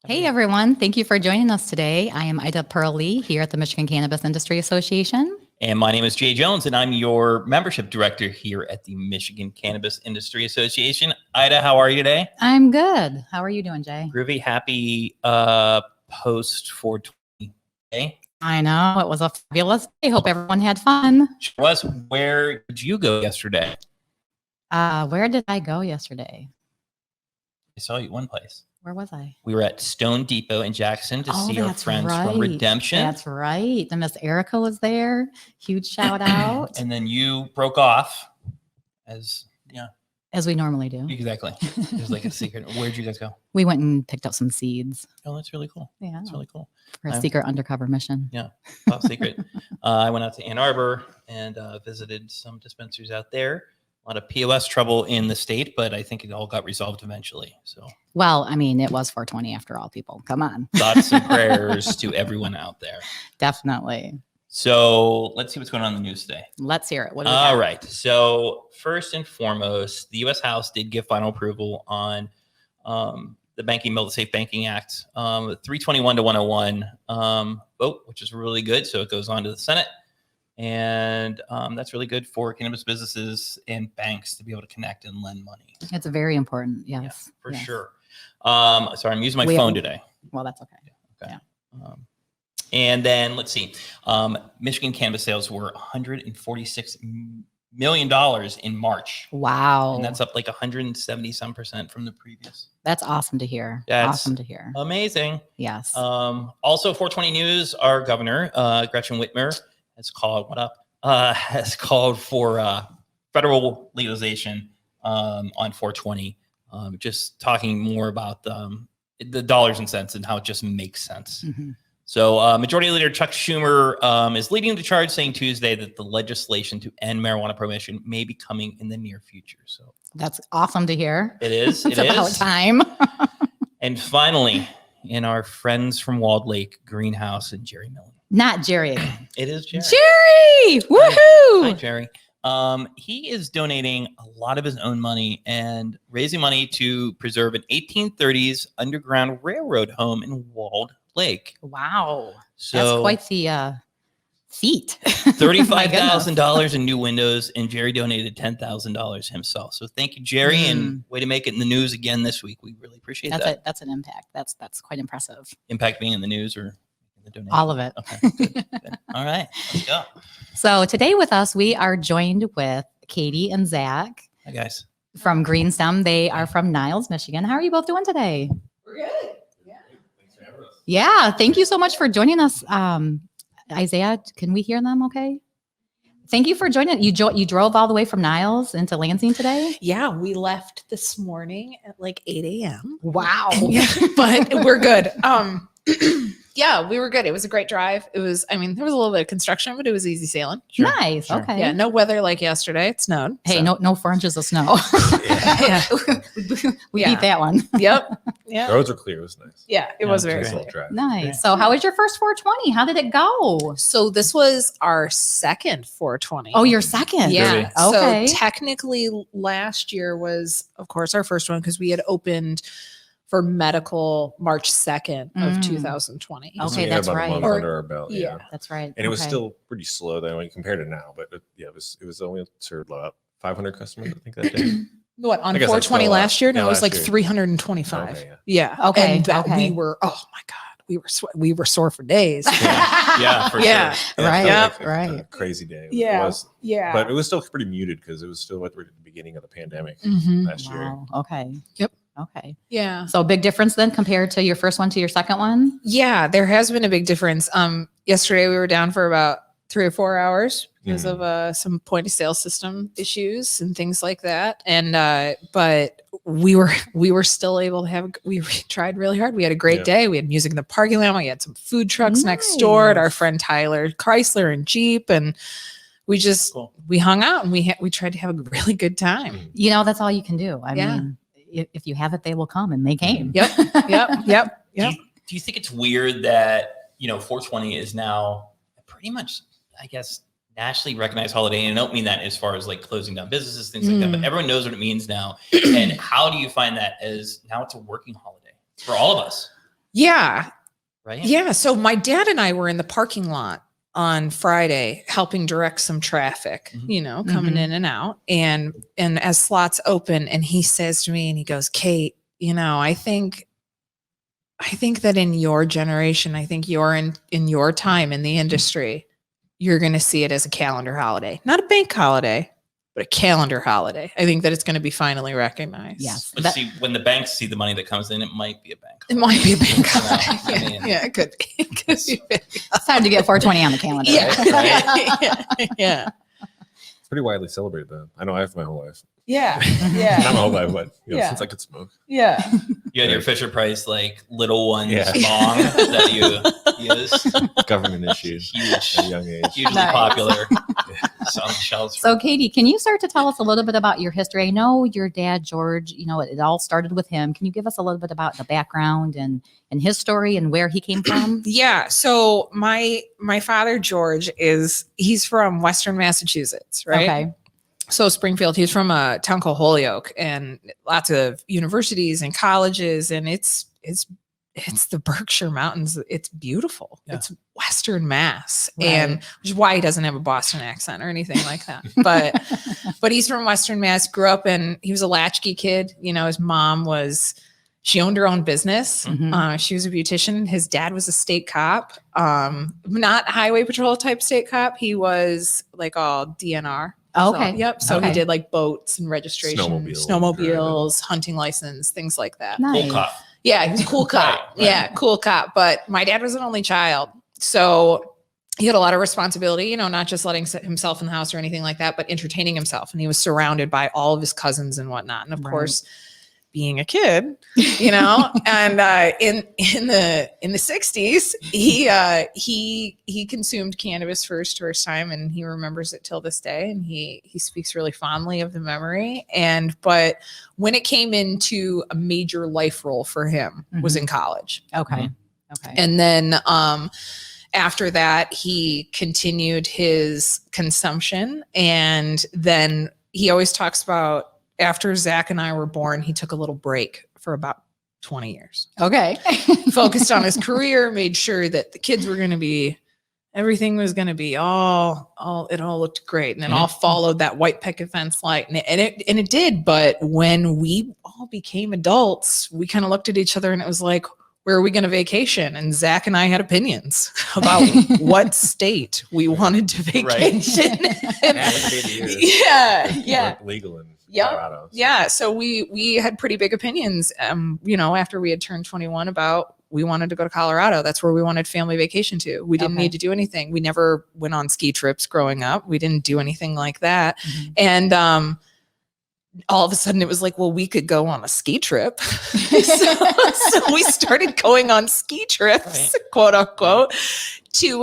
Hey everyone, thank you for joining us today. I am Ida Pearlie here at the Michigan Cannabis Industry Association. And my name is Jay Jones, and I'm your membership director here at the Michigan Cannabis Industry Association. Ida, how are you today? I'm good. How are you doing, Jay? Groovy, happy post 420 day. I know, it was a fabulous day. Hope everyone had fun. Sure was. Where did you go yesterday? Where did I go yesterday? I saw you one place. Where was I? We were at Stone Depot in Jackson to see our friends from Redemption. That's right. And Miss Erica was there. Huge shout out. And then you broke off as we normally do. Exactly. It was like a secret. Where'd you guys go? We went and picked up some seeds. Oh, that's really cool. Yeah. That's really cool. For a secret undercover mission. Yeah, top secret. I went out to Ann Arbor and visited some dispensaries out there. A lot of POS trouble in the state, but I think it all got resolved eventually. So, well, I mean, it was 420 after all, people. Come on. Thoughts and prayers to everyone out there. Definitely. So let's see what's going on in the news today. Let's hear it. All right. So first and foremost, the U.S. House did give final approval on the Banking Bill, the Safe Banking Act, 321 to 101 vote, which is really good. So it goes on to the Senate. And that's really good for cannabis businesses and banks to be able to connect and lend money. It's very important. Yes. Yeah, for yes. sure. Sorry, I'm using my phone today. Well, that's okay. Okay. Yeah. And then let's see. Michigan cannabis sales were $146 million in March. Wow. And that's up like 170% from the previous. That's awesome to hear. That's awesome to hear. Amazing. Yes. Also 420 News, our governor, Gretchen Whitmer, has called for federal legalization on 420. Just talking more about the dollars and cents and how it just makes sense. Mm-hmm. So Majority Leader Chuck Schumer is leading the charge, saying Tuesday that the legislation to end marijuana prohibition may be coming in the near future. So that's awesome to hear. It is. It's about time. And finally, in our friends from Walled Lake Greenhouse and Jerry Millen. Not Jerry again. It is Jerry. Jerry! Woohoo! Hi, Jerry. He is donating a lot of his own money and raising money to preserve an 1830s underground railroad home in Walled Lake. Wow. So that's quite the feat. $35,000 in new windows, and Jerry donated $10,000 himself. So thank you, Jerry, and way to make it in the news again this week. We really appreciate that. That's an impact. That's quite impressive. Impact being in the news or the donation? All of it. Okay. Good. All right. Let's go. So today with us, we are joined with Katie and Zach. Hi, guys. From Greenstem. They are from Niles, Michigan. How are you both doing today? We're good. Yeah. Thanks for having us. Yeah. Thank you so much for joining us. Isaiah, can we hear them okay? Thank you for joining. You drove all the way from Niles into Lansing today? Yeah, we left this morning at like 8 a.m. Wow. Yeah, but we're good. Yeah, we were good. It was a great drive. It was, there was a little bit of construction, but it was easy sailing. Sure. Nice. Sure. Okay. Yeah, no weather like yesterday. It snowed. Hey, so. no 4 inches of snow. Yeah. We Yeah. beat that one. Yep. Yeah. Roads are clear. It was nice. Yeah, it was very Nice clear. little drive. Nice. So how was your first 420? How did it go? So this was our second 420. Oh, your second? Yeah. Okay. So technically last year was, of course, our first one because we had opened for medical March 2nd of 2020. Okay, So we had that's about right. a month Or- under our belt. yeah. That's right. And it was Okay. still pretty slow then when you compared to now, but it was only served about 500 customers, I think, that day. What, on I guess that's 420 still a lot. last year? No, Yeah, it was last like year. 325. Okay, Yeah. Okay, And that okay. we were, oh my God, we were sore for days. Yeah, for Yeah. sure. Right, it felt like right. a crazy day. Yeah. It was, Yeah. but it was still pretty muted because it was still at the beginning of the pandemic Mhm. last year. Wow. Okay. Yep. Okay. Yeah. So big difference then compared to your first one to your second one? Yeah, there has been a big difference. Yesterday we were down for about 3 or 4 hours because of some point of sale system issues and things like that. And but we were still able to have. We tried really hard. We had a great day. We had music in the parking lot. We had some food trucks next door at our friend Tyler Chrysler and Jeep, and we just we hung out and we tried to have a really good time. You know, that's all you can do. I mean, if you have it, they will come, and they came. Yep. Do you think it's weird that 420 is now pretty much, I guess, nationally recognized holiday? And I don't mean that as far as like closing down businesses, things like that, but everyone knows what it means now. And how do you find that as now it's a working holiday for all of us? Yeah. right? Yeah. So my dad and I were in the parking lot on Friday helping direct some traffic, Mhm. coming in and out. And as slots open, and he says to me, and he goes, Kate, I think that in your generation, I think you're in your time in the industry, you're going to see it as a calendar holiday, not a bank holiday, but a calendar holiday. I think that it's going to be finally recognized. Yes. But see, when the banks see the money that comes in, it might be a bank. It might be a bank You know, holiday. I mean, Yeah, it could be. It could be. It's time to get 420 on the calendar. Yeah. Right? Yeah. It's pretty widely celebrated though. I know I have my whole life. Yeah. Not my Yeah. whole life, but Yeah. since I could smoke. Yeah. You had your Fisher Price like little ones Yeah. bong that you used. Government issued Huge, at a young age. hugely Nice. popular. Some shelves. So, Katie, can you start to tell us a little bit about your history? I know your dad, George, it all started with him. Can you give us a little bit about the background and his story and where he came from? Yeah. So my father, George, he's from Western Massachusetts, right? Okay. So Springfield, he's from a town called Holyoke, and lots of universities and colleges, and it's the Berkshire Mountains. It's beautiful. Yeah. It's Western Mass, Right. and which is why he doesn't have a Boston accent or anything like that. But he's from Western Mass. Grew up he was a latchkey kid. His mom she owned her own business. Mhm. She was a beautician. His dad was a state cop, not highway patrol type state cop. He was like all DNR. Okay. So, yep. So Okay. he did like boats and registration, snowmobiles, hunting license, things like that. Nice. Cool cop. Yeah, he was a cool cop. Right. Yeah, cool cop. But my dad was an only child. So he had a lot of responsibility, not just letting himself in the house or anything like that, but entertaining himself. And he was surrounded by all of his cousins and whatnot. And of Right. course, being a kid, and in the 60s, he consumed cannabis for his first time, and he remembers it till this day. And he speaks really fondly of the memory. But when it came into a major life role for him was in college. Okay. Okay. And then after that, he continued his consumption. And then he always talks about after Zach and I were born, he took a little break for about 20 years. Okay. Focused on his career, made sure that the kids were going to be, everything was going to be it all looked great. And it all followed that white picket fence light. And it did. But when we all became adults, we kind of looked at each other and it was like, where are we going to vacation? And Zach and I had opinions about what state we wanted to vacation. Yeah. Legal in Yep. Colorado. Yeah. So we had pretty big opinions, after we had turned 21 about we wanted to go to Colorado. That's where we wanted family vacation to. We didn't need to do anything. We never went on ski trips growing up. We didn't do anything like that. Mhm. And all of a sudden it was like, well, we could go on a ski trip. so we started going on ski trips, Right. quote unquote, to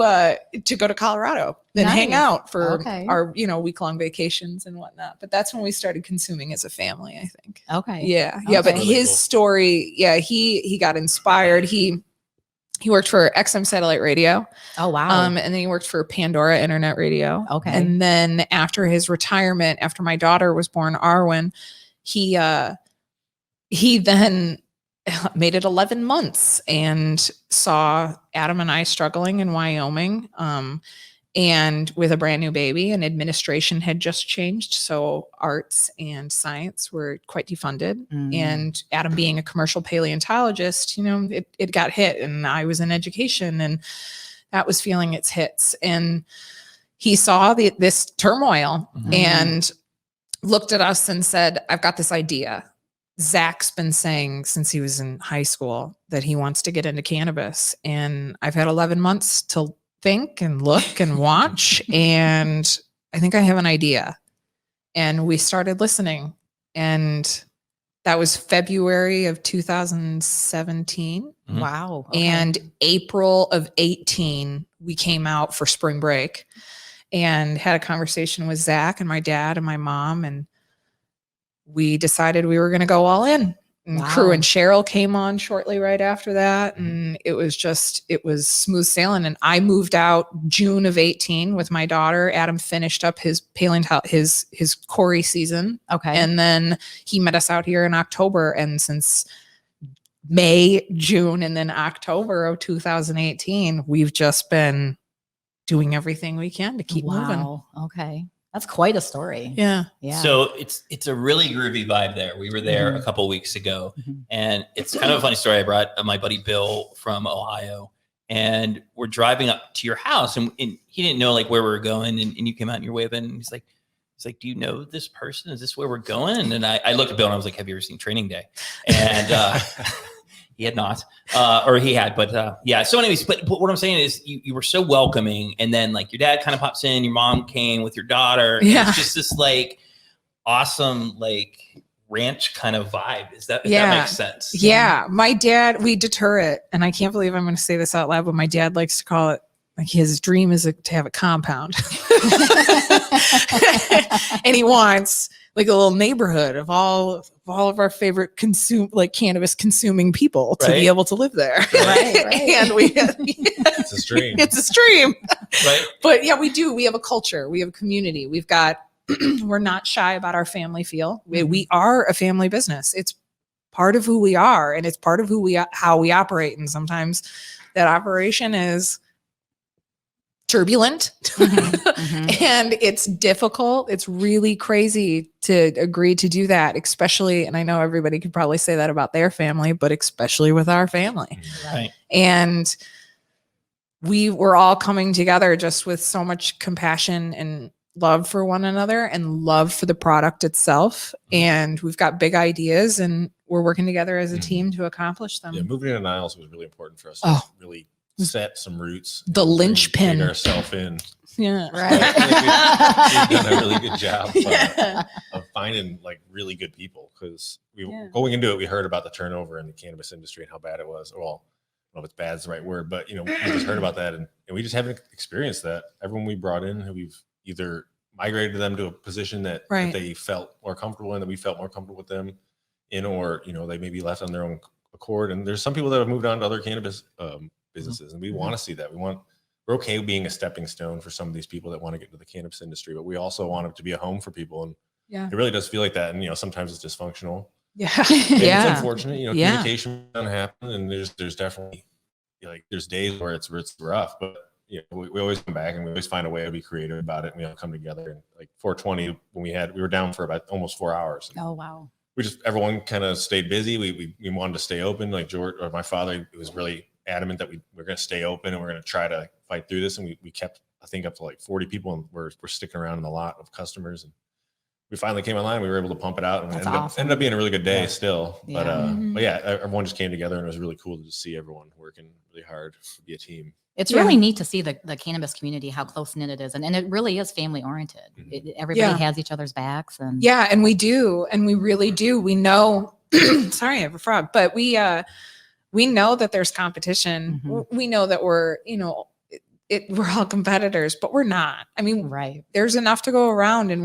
go to Colorado and hang Nice. out for Okay. our, week-long vacations and whatnot. But that's when we started consuming as a family, I think. Okay. Yeah. Yeah. Okay. But Really his cool. story, he got inspired. He worked for XM Satellite Radio. Oh, wow. And then he worked for Pandora Internet Radio. Okay. And then after his retirement, after my daughter was born, Arwen, he then made it 11 months and saw Adam and I struggling in Wyoming. And with a brand new baby, and administration had just changed. So arts and science were quite defunded. Mm. And Adam being a commercial paleontologist, it got hit, and I was in education, and that was feeling its hits. And he saw this turmoil Mhm. and looked at us and said, I've got this idea. Zach's been saying since he was in high school that he wants to get into cannabis. And I've had 11 months to think and look and watch. And I think I have an idea. And we started listening. And that was February of 2017. Mhm. Wow. Okay. And April of 18, we came out for spring break and had a conversation with Zach and my dad and my mom. And we decided we were going to go all in. And Wow. Crew and Cheryl came on shortly right after that. And it was smooth sailing. And I moved out June of 18 with my daughter. Adam finished up his his quarry season. Okay. And then he met us out here in October. And since May, June, and then October of 2018, we've just been doing everything we can to keep moving. Wow. Okay. That's quite a story. Yeah. Yeah. So it's a really groovy vibe there. We were there a couple weeks ago, and it's kind of a funny story. I brought my buddy Bill from Ohio, and we're driving up to your house, and he didn't know like where we were going, and you came out and you're waving, and he's like, do you know this person? Is this where we're going? And I looked at Bill and I was like, have you ever seen Training Day? And he had not, or he had, but yeah. So anyways, but what I'm saying is you were so welcoming, and then like your dad kind of pops in, your mom came with your daughter. Yeah. It's just this like awesome, like ranch kind of vibe. If that makes sense. Yeah. My dad, we deter it. And I can't believe I'm going to say this out loud, but my dad likes to call it, like, his dream is to have a compound. And he wants like a little neighborhood of all of our favorite cannabis consuming people to be able to live there. Right. And It's a stream. It's a stream. Right. But yeah, we do. We have a culture. We have a community. We've got, we're not shy about our family feel. We are a family business. It's part of who we are, and it's part of how we operate. And sometimes that operation is turbulent and it's difficult. It's really crazy to agree to do that, especially, and I know everybody could probably say that about their family, but especially with our family. Right. And we were all coming together just with so much compassion and love for one another and love for the product itself. And we've got big ideas, and we're working together as a team to accomplish them. Yeah, moving into Niles was really important for us to really set some roots. The linchpin. Dig ourselves in. Yeah. Right. We've done a really good job of finding like really good people, because going into it, we heard about the turnover in the cannabis industry and how bad it was. Well, I don't know if it's bad is the right word, but we just heard about that, and we just haven't experienced that. Everyone we brought in, who we've either migrated them to a position that they felt more comfortable in, that we felt more comfortable with them in, or they maybe left on their own accord. And there's some people that have moved on to other cannabis businesses, and we want to see that. We're okay with being a stepping stone for some of these people that want to get into the cannabis industry, but we also want it to be a home for people. And it really does feel like that. And sometimes it's dysfunctional. Yeah. It's unfortunate. Communication doesn't happen, and there's definitely there's days where it's rough, but we always come back and we always find a way to be creative about it. And we all come together. And like 420, when we were down for about almost 4 hours. Oh wow. Everyone kind of stayed busy. We wanted to stay open. Like George, or my father, was really adamant that we're going to stay open and we're going to try to fight through this. And we kept, I think, up to like 40 people, and we're sticking around in the lot of customers. And we finally came online. We were able to pump it out, and ended up being a really good day still. But everyone just came together, and it was really cool to just see everyone working really hard to be a team. It's really neat to see the cannabis community, how close knit it is. And it really is family oriented. Everybody has each other's backs. And and we do. And we really do. We know, sorry, I have a frog, but we know that there's competition. We know that we're all competitors, but we're not. I mean, there's enough to go around, and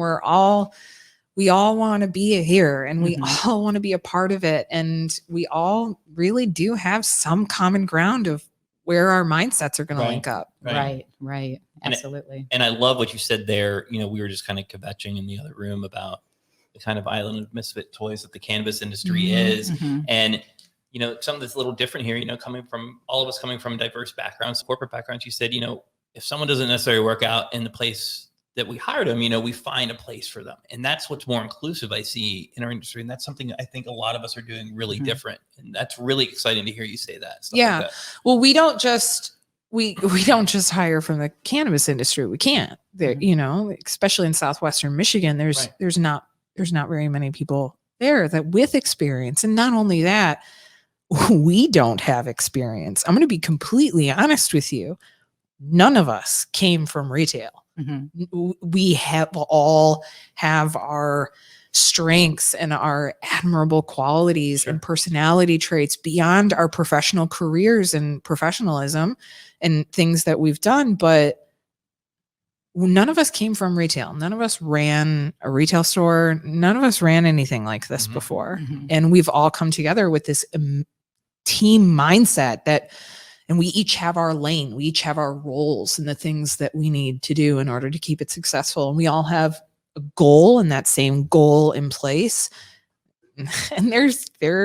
we all want to be here, and we all want to be a part of it. And we all really do have some common ground of where our mindsets are going to link up. Right. Absolutely. And I love what you said there. We were just kind of kvetching in the other room about the kind of island of misfit toys that the cannabis industry is. And, something that's a little different here, coming from all of us coming from diverse backgrounds, corporate backgrounds. You said, if someone doesn't necessarily work out in the place that we hired them, we find a place for them. And that's what's more inclusive I see in our industry. And that's something I think a lot of us are doing really different. And that's really exciting to hear you say that. Like that. Well, we don't just hire from the cannabis industry. We can't. There, especially in Southwestern Michigan, there's not very many people there that with experience. And not only that, we don't have experience. I'm going to be completely honest with you. None of us came from retail. We all have our strengths and our admirable qualities and personality traits beyond our professional careers and professionalism and things that we've done. But none of us came from retail. None of us ran a retail store. None of us ran anything like this before. And we've all come together with this team mindset and we each have our lane. We each have our roles and the things that we need to do in order to keep it successful. And we all have a goal and that same goal in place. And there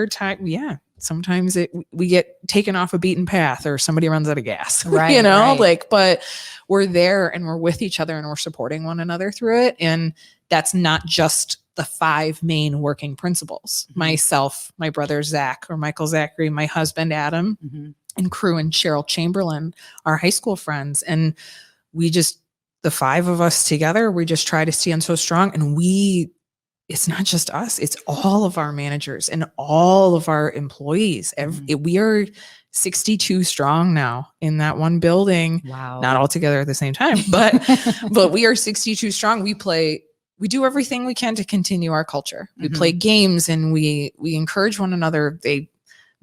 are times, sometimes we get taken off a beaten path or somebody runs out of gas, Right, you know, right. like, but we're there and we're with each other and we're supporting one another through it. And that's not just the 5 main working principles. Mhm. Myself, my brother, Zach, or Michael Zachary, my husband, Adam, Mhm. and crew and Cheryl Chamberlain, our high school friends. And the 5 of us together, we just try to stand so strong. And it's not just us, it's all of our managers and all of our employees. We are 62 strong now in that one building, Wow. not all together at the same time, but we are 62 strong. We do everything we can to continue our culture. We Mhm. play games and we encourage one another. They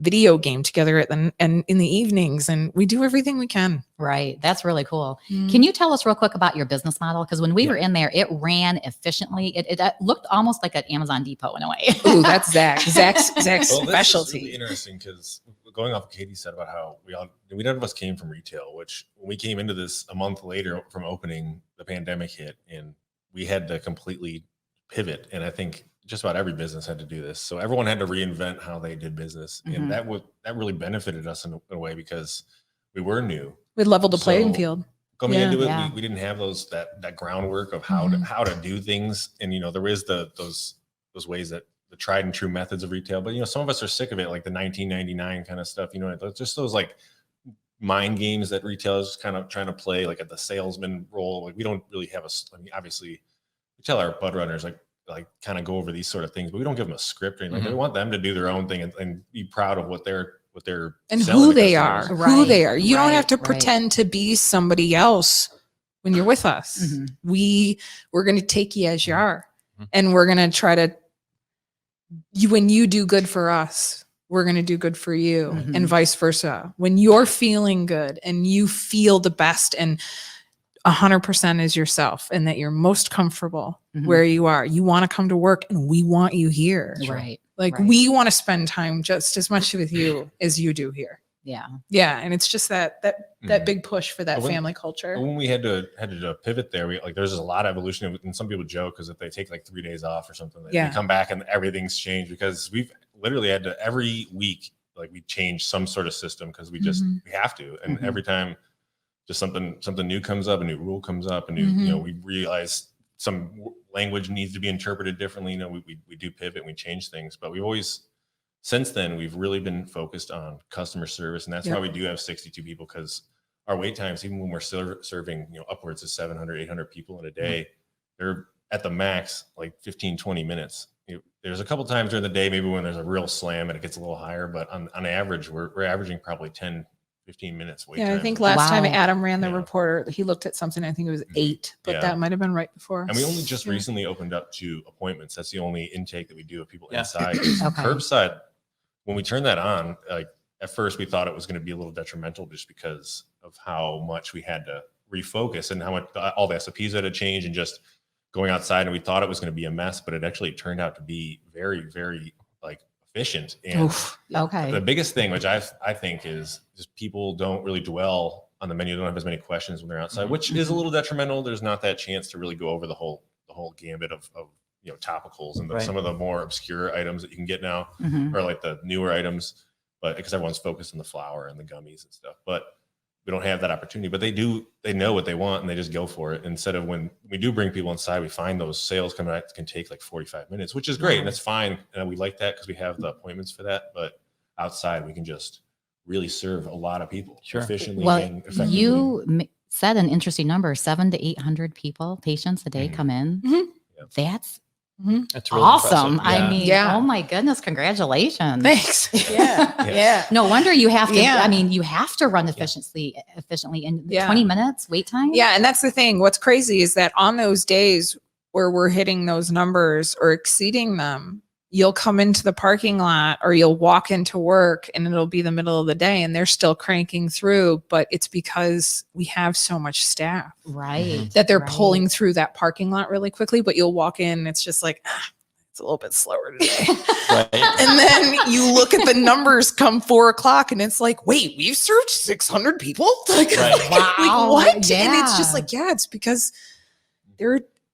video game together and in the evenings, and we do everything we can. Right. That's really cool. Can you tell us real quick about your business model? Because when we were in there, it ran efficiently. It looked almost like an Amazon Depot in a way. Ooh, that's Zach's Well, this specialty. is really interesting because going off what Katie said about how none of us came from retail, which when we came into this a month later from opening, the pandemic hit and we had to completely pivot. And I think just about every business had to do this. So everyone had to reinvent how they did business. Mhm. And that really benefited us in a way because we were new. We leveled the playing So, field. Coming into it, Yeah. we didn't have that groundwork of how to do things. And, there is those ways that the tried and true methods of retail, but, some of us are sick of it, like the 1999 kind of stuff, just those like mind games that retail is kind of trying to play, like at the salesman role. Like we don't really have obviously we tell our bud runners, like kind of go over these sort of things, but we don't give them a script or anything. Like, we want them to do their own thing and be proud of what they're And selling who to they customers. are, Right, who they are. You don't right, have to right. pretend to be somebody else when you're with us. Mhm. We're going to take you as you are. Mhm. And we're going to try to, when you do good for us, we're going to do good for you, Mhm. and vice versa. When you're feeling good and you feel the best and 100% is yourself and that you're most comfortable Mhm. where you are, you want to come to work and we want you here. Right. Like right. we want to spend time just as much with you as you do here. Yeah. Yeah. And it's just that big push for that But when- family culture. When we had to pivot there, there's a lot of evolution, and some people joke because if they take like 3 days off or something, they come back and everything's changed, because we've literally had to every week, like we change some sort of system because we have to, and Mhm. every time just something new comes up, a new rule comes up, a new we realize some language needs to be interpreted differently. We do pivot and we change things, but since then we've really been focused on customer service, and that's why we do have 62 people, because our wait times, even when we're serving upwards of 700 800 people in a day, they're at the max like 15-20 minutes. There's a couple times during the day maybe when there's a real slam and it gets a little higher, but on average we're averaging probably 10-15 minutes wait time. I think last time Wow. Adam ran the Yeah. reporter, he looked at something, I think it was 8, but Yeah. that might have been right before. And we only just Yeah. recently opened up to appointments. That's the only intake that we do of people Yeah. inside. Okay. Curbside, when we turned that on, like at first we thought it was going to be a little detrimental just because of how much we had to refocus and how much all the SOPs had to change and just going outside. And we thought it was going to be a mess, but it actually turned out to be very, very like efficient. And Oof. Okay. the biggest thing, which I think is just people don't really dwell on the menu. They don't have as many questions when they're outside, Mhm. which is a little detrimental. There's not that chance to really go over the whole gambit of topicals and Right. some of the more obscure items that you can get now, Mhm. or like the newer items, but because everyone's focused on the flour and the gummies and stuff. But we don't have that opportunity. But they know what they want and they just go for it. Instead of when we do bring people inside, we find those sales coming out can take like 45 minutes, which is great. And that's fine. And we like that because we have the appointments for that. But outside we can just really serve a lot of people efficiently Well, and effectively. you said an interesting number: 700 to 800 patients a day Mhm. come in. Mhm. Yep. That's That's really awesome. impressive. I Yeah. mean, Yeah. oh my goodness, congratulations. Thanks. Yeah. Yeah. No wonder you have to, Yeah. I mean, you have to run efficiently in 20 minutes wait time. Yeah. And that's the thing. What's crazy is that on those days where we're hitting those numbers or exceeding them, you'll come into the parking lot or you'll walk into work and it'll be the middle of the day and they're still cranking through, but it's because we have so much staff Right. that they're right. pulling through that parking lot really quickly, but you'll walk in and it's just like, it's a little bit slower today. Right. And then you look at the numbers come 4:00 and it's like, wait, we've served 600 people? Like, Right. like Wow. what? And it's Yeah. just like, yeah, it's because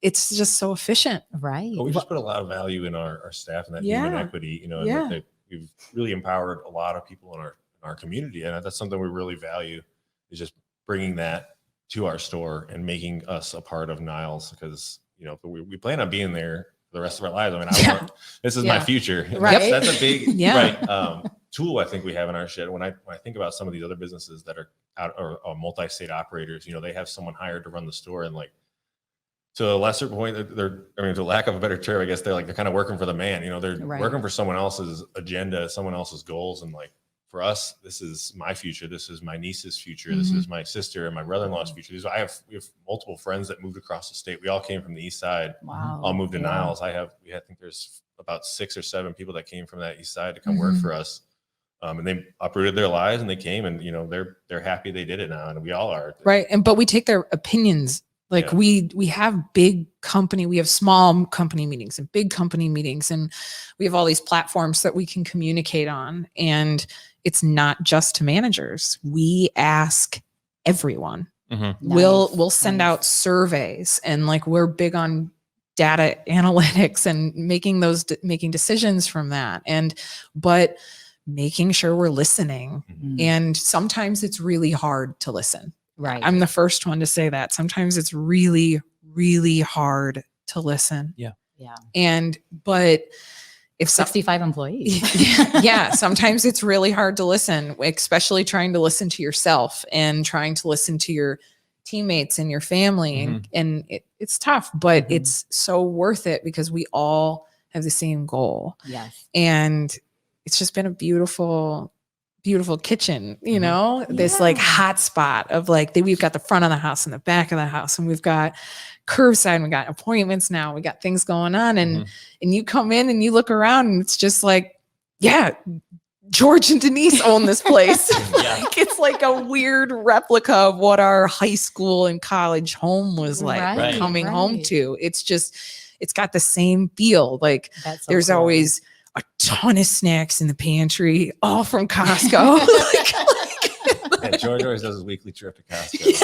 it's just so efficient. Right. But we just put a lot of value in our staff and that human Yeah. equity, and Yeah. that we've really empowered a lot of people in our community, and that's something we really value, is just bringing that to our store and making us a part of Niles, because we plan on being there for the rest of our lives. I mean, this is my future. Right. That's a big Yeah. tool I think we have in our shed. When I think about some of these other businesses that are out or multi-state operators, they have someone hired to run the store, and like, to a lesser point, to lack of a better term, I guess they're kind of working for the man. They're working for someone else's agenda, someone else's goals, and like, for us, this is my future. This is my niece's future. This is my sister and my brother-in-law's future. We have multiple friends that moved across the state. We all came from the east side. Wow. All moved to Niles. I think there's about 6 or 7 people that came from that east side to come work for us. And they uprooted their lives, and they came, and they're happy they did it now, and we all are. Right. But we take their opinions. Like we have big company, we have small company meetings and big company meetings, and we have all these platforms that we can communicate on. And it's not just to managers. We ask everyone. Mm-hmm. We'll send out surveys, and like, we're big on data analytics and making decisions from that. But making sure we're listening. Mm-hmm. And sometimes it's really hard to listen. Right. I'm the first one to say that. Sometimes it's really, really hard to listen. Yeah. But if 65 employees. Sometimes it's really hard to listen, especially trying to listen to yourself and trying to listen to your teammates and your family. And it's tough, but it's so worth it, because we all have the same goal. Yes. And it's just been a beautiful kitchen, this like hot spot of like, we've got the front of the house and the back of the house, and we've got curbside, and we got appointments now, we got things going on, and you come in and you look around, and it's just like, George and Denise own this place. Like, it's like a weird replica of what our high school and college home was like, coming home to. It's got the same feel. Like, there's always a ton of snacks in the pantry, all from Costco. George always does his weekly trip to Costco.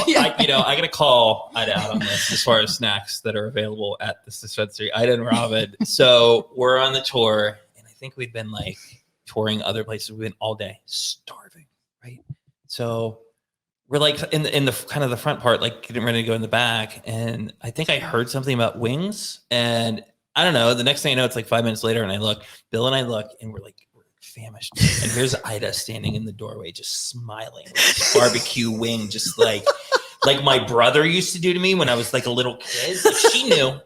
I got to call Ida out on this as far as snacks that are available at the dispensary. Ida and Robin. So we're on the tour, and I think we'd been like touring other places. We've been all day starving, right? So we're like in the kind of the front part, like getting ready to go in the back, and I think I heard something about wings, and I don't know. The next thing I know, it's like 5 minutes later, and Bill and I look, and we're famished. And here's Ida standing in the doorway, just smiling, with this barbecue wing, just like my brother used to do to me when I was like a little kid. Like, she knew.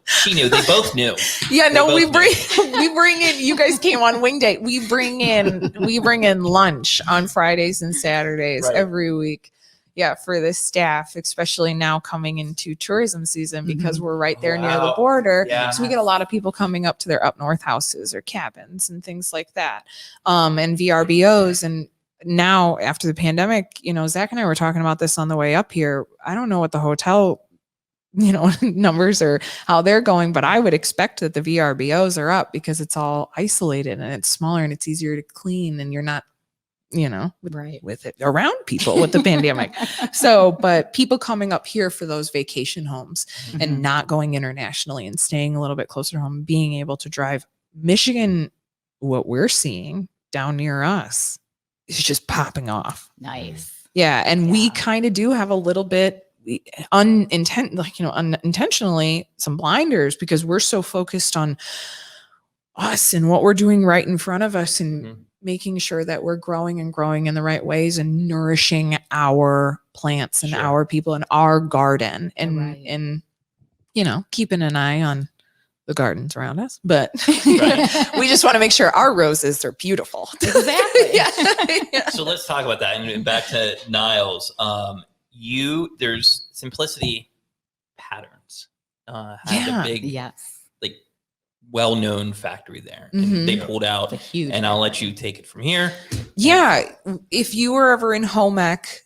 They both knew. Yeah, we bring in. You guys came on wing day. We bring in lunch on Fridays and Saturdays every week. Yeah, for the staff, especially now coming into tourism season, because we're right there near the border. Yeah. So we get a lot of people coming up to their up north houses or cabins and things like that. And VRBOs. And now after the pandemic, Zach and I were talking about this on the way up here. I don't know what the hotel, numbers or how they're going, but I would expect that the VRBOs are up, because it's all isolated and it's smaller and it's easier to clean, and you're not with it around people with the pandemic. So, but people coming up here for those vacation homes and not going internationally and staying a little bit closer to home, being able to drive. Michigan, what we're seeing down near us is just popping off. Nice. Yeah. And we kind of do have a little bit unintentionally some blinders, because we're so focused on us and what we're doing right in front of us, and making sure that we're growing in the right ways and nourishing our plants and our people and our garden, and keeping an eye on the gardens around us. But we just want to make sure our roses are beautiful. Exactly. So let's talk about that. And back to Niles. There's Simplicity Patterns. Had a big, well-known factory there. And they pulled out, and I'll let you take it from here. Yeah. If you were ever in home ec,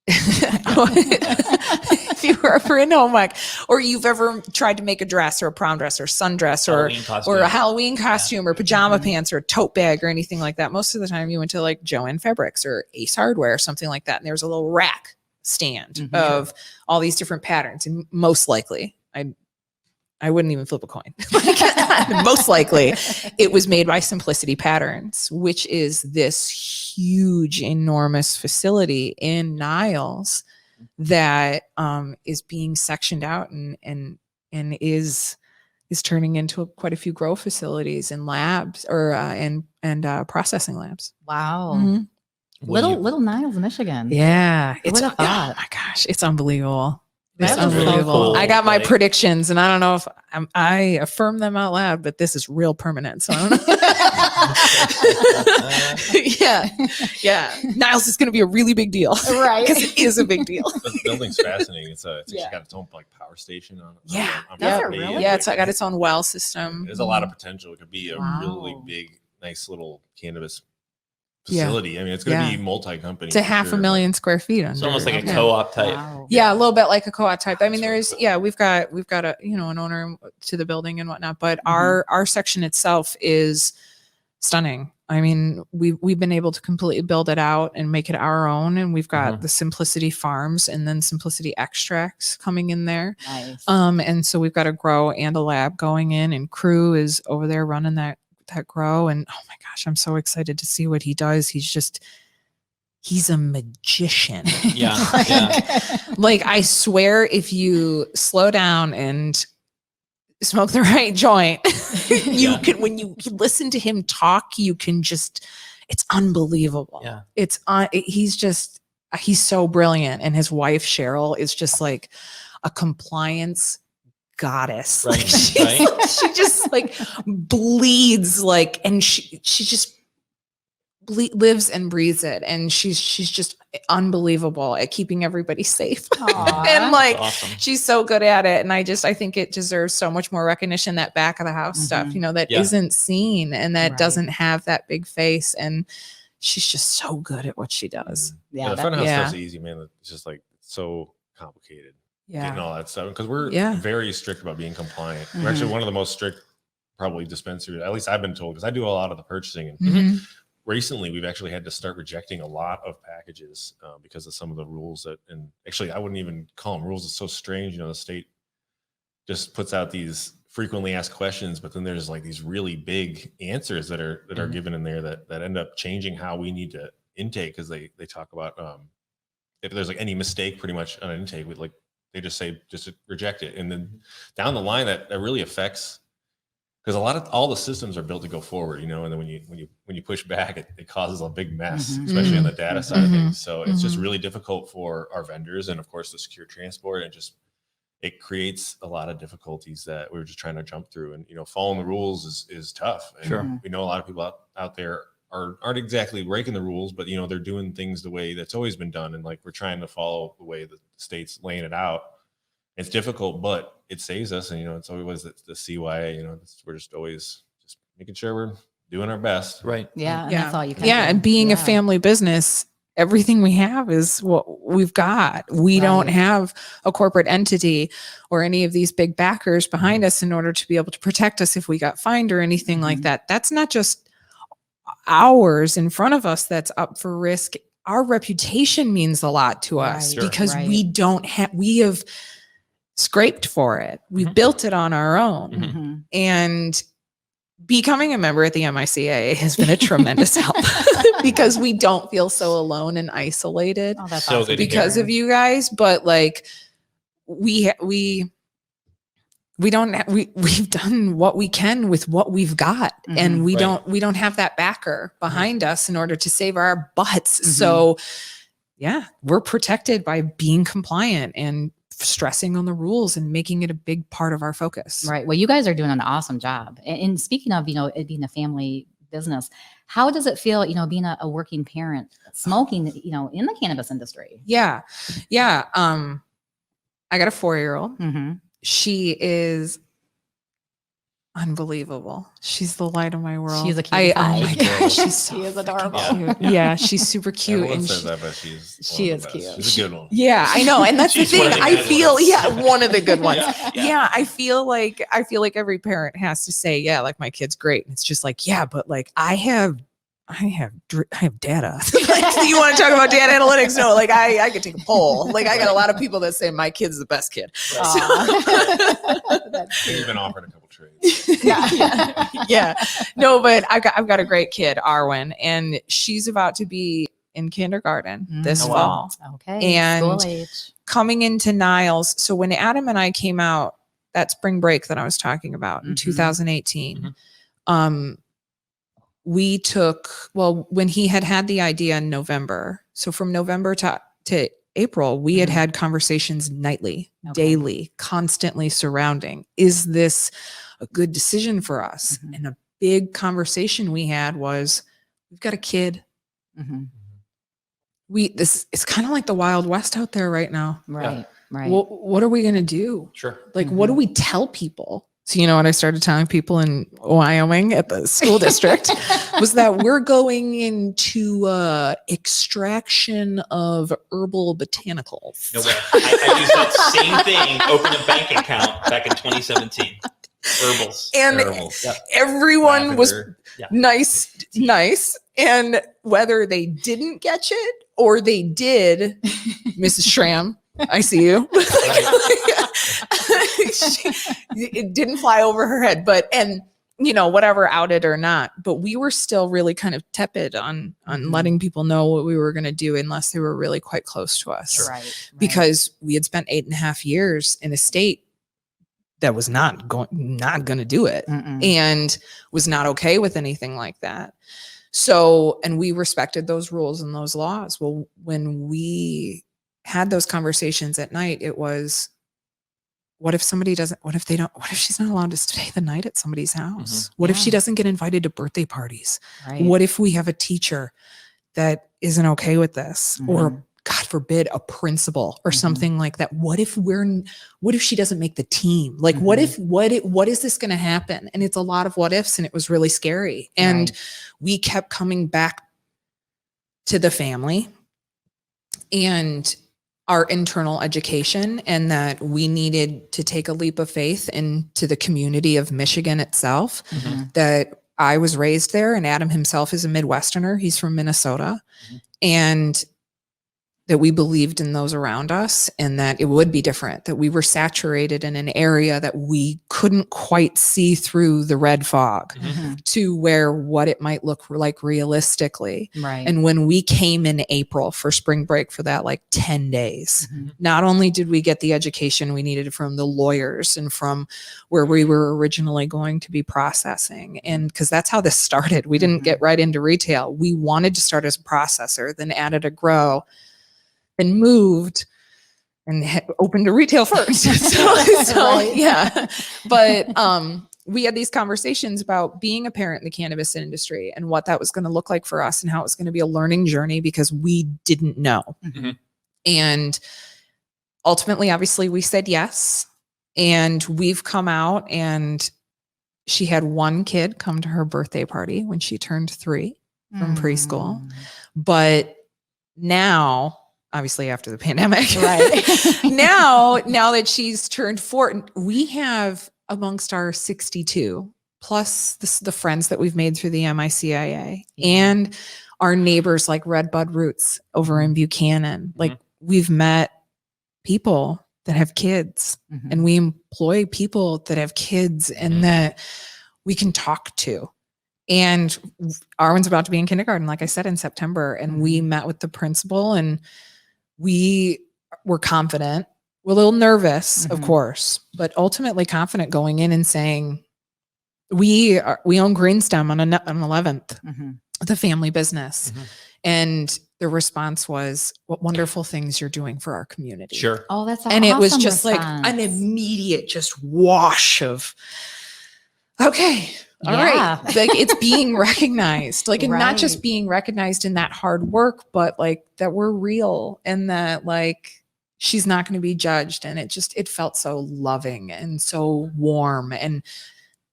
if you were ever in home ec, or you've ever tried to make a dress or a prom dress or sundress or a Halloween costume or pajama pants or a tote bag or anything like that, most of the time you went to like Joann Fabrics or Ace Hardware or something like that. And there was a little rack stand of all these different patterns. And most likely, I wouldn't even flip a coin. Most likely it was made by Simplicity Patterns, which is this huge, enormous facility in Niles that is being sectioned out and is turning into quite a few grow facilities and labs or and processing labs. Wow. Mhm. Little Niles, Michigan. Yeah, Who would've oh thought? my gosh, it's unbelievable. That It's is so unbelievable. cool. I got my Like- predictions, and I don't know if I affirm them out loud, but this is real permanent. So I don't know. yeah. Niles is going to be a really big deal, Right. Because it is a big deal. The building's fascinating. It's actually Yeah. got its own like power station on it. Yeah. on Does it property, really? and, Yeah, like, it's got its own well system. There's a lot of potential. It could be a really Wow. big, nice little cannabis Yeah. facility. I mean, it's going to Yeah. be multi-company. It's a for half a sure, million square feet. It's almost like a yeah. co-op type. Wow. Yeah, a little bit like a co-op type. I mean, That's there really is, cool. we've got a, an owner to the building and whatnot, but Mhm. our section itself is stunning. I mean, we've been able to completely build it out and make it our own. And we've got Mhm. the Simplicity Farms and then Simplicity Extracts coming in there. Nice. And so we've got a grow and a lab going in, and Crew is over there running that grow. And oh my gosh, I'm so excited to see what he does. He's a magician. Yeah, yeah. Like, I swear, if you slow down and smoke the right joint, you Yeah. can, when you listen to him talk, you can just, it's unbelievable. Yeah. It's he's so brilliant. And his wife, Cheryl, is just like a compliance goddess. Right, Like, right. she just like bleeds like, and she just lives and breathes it. And she's just unbelievable at keeping everybody safe. Aw. And like, Awesome. she's so good at it. And I think it deserves so much more recognition, that back of the house stuff, Mhm. that Yeah. isn't seen and that Right. doesn't have that big face. And she's just so good at what she does. Yeah, the that- front of house yeah. stuff's easy, man. It's just like so complicated. Getting Yeah. all that stuff, because we're Yeah. very strict about being compliant. We're actually one of the most strict, probably, dispensaries. At least I've been told, because I do a lot of the purchasing. And Mhm. recently, we've actually had to start rejecting a lot of packages because of some of the rules that. And actually, I wouldn't even call them rules. It's so strange. The state just puts out these frequently asked questions, but then there's like these really big answers that are Mhm. given in there that end up changing how we need to intake, because they talk about if there's like any mistake pretty much on an intake, with like they just say just reject it, and then down the line that really affects, because all the systems are built to go forward, and then when you push back, it causes a big mess, Mhm. especially on the data side of Mhm. things. So it's just Mhm. really difficult for our vendors, and of course the secure transport, and just it creates a lot of difficulties that we're just trying to jump through. And following the rules is tough. And Sure. we know a lot of people out there aren't exactly breaking the rules, but they're doing things the way that's always been done, and like we're trying to follow the way the state's laying it out. It's difficult, but it saves us. And it's always the CYA. We're just always just making sure we're doing our best. Right. yeah, and Yeah. that's all you can Yeah. do. And being a Yeah. family business, everything we have is what we've got. We don't Right. have a corporate entity or any of these big backers behind us in order to be able to protect us if we got fined or anything like Mhm. that. That's not just ours in front of us that's up for risk. Our reputation means a lot to us Right, because right. we have scraped for it. We Mhm. built it on our own. Mhm. Mhm. And becoming a member at the MiCIA has been a tremendous help because we don't feel so alone and isolated Oh, that's So awesome good to to because hear. of you guys. But like we've done what we can with what we've got, and Mhm. we Right. don't have that backer behind us in order to save our butts. Mhm. So yeah, we're protected by being compliant and stressing on the rules and making it a big part of our focus. Right. Well, you guys are doing an awesome job. And speaking of, it being a family business, how does it feel, being a working parent, smoking, in the cannabis industry? Yeah. Yeah. I got a 4-year-old. Mm-hmm. She is unbelievable. She's the light of my world. She's a cutie Oh pie. my gosh, she's so She is freaking adorable. cute. Yeah, she's super cute. Everyone And says she- that, but she's She one of is the best. cute. She's a good one. yeah, I know. And that's the She's one thing. of the I good feel, ones. one of the good ones. Yeah, yeah. Yeah, I feel like every parent has to say, yeah, like my kid's great. And it's just like, yeah, but like I have I have data. Like, do you want to talk about data analytics? No, like I could take a poll. Like I got a lot of people that say my kid's the best kid. He's been offered a couple trades. Yeah. No, but I've got a great kid, Arwen, and she's about to be in kindergarten this Oh, wow. fall. Okay. And School age. coming into Niles. So when Adam and I came out, that spring break that I was talking about in 2018, we took, when he had the idea in November. So from November to April, we had conversations nightly, daily, constantly surrounding, is this a good decision for us? And a big conversation we had was, we've got a kid. It's kind of like the Wild West out there right now. Right. Right. What are we going to do? Sure. Like, what do we tell people? So, what I started telling people in Wyoming at the school district was that we're going into extraction of herbal botanicals. No way. I used that same thing, opened a bank account back in 2017. Herbals. And everyone was nice. And whether they didn't catch it or they did, Mrs. Schramm, I see you. It didn't fly over her head, whatever, outed or not, but we were still really kind of tepid on letting people know what we were going to do unless they were really quite close to us. Sure. Right. Because we had spent 8.5 years in a state that was not going to do it and was not okay with anything like that. So, and we respected those rules and those laws. Well, when we had those conversations at night, it was, what if she's not allowed to stay the night at somebody's house? What if she doesn't get invited to birthday parties? Right. What if we have a teacher that isn't okay with this? Or God forbid, a principal or something like that. What if she doesn't make the team? Like, what is this going to happen? And it's a lot of what ifs, and it was really scary. And we kept coming back to the family and our internal education, and that we needed to take a leap of faith into the community of Michigan itself. That I was raised there, and Adam himself is a Midwesterner. He's from Minnesota. And that we believed in those around us, and that it would be different, that we were saturated in an area that we couldn't quite see through the red fog to where what it might look like realistically. Right. And when we came in April for spring break for that 10 days, not only did we get the education we needed from the lawyers and from where we were originally going to be processing, and because that's how this started. We didn't get right into retail. We wanted to start as a processor, then added a grow, and moved and opened a retail first. Yeah. But we had these conversations about being a parent in the cannabis industry and what that was going to look like for us and how it was going to be a learning journey, because we didn't know. And ultimately, obviously, we said yes. And we've come out, and she had one kid come to her birthday party when she turned 3 from preschool. But now, obviously after the pandemic, now that she's turned 4, we have amongst our 62 plus the friends that we've made through the MiCIA and our neighbors like Red Bud Roots over in Buchanan. Like, we've met people that have kids, and we employ people that have kids and that we can talk to. And Arwen's about to be in kindergarten, like I said, in September. And we met with the principal, and we were confident. We're a little nervous, of course, but ultimately confident going in and saying, we own Greenstem on 11th, the family business. And the response was, what wonderful things you're doing for our community. Sure. Oh, that's and it was awesome just response. like an immediate just wash of, okay, all right. Like, it's being recognized, like, and not just being recognized in that hard work, but like that we're real, and that like she's not going to be judged. And it felt so loving and so warm, and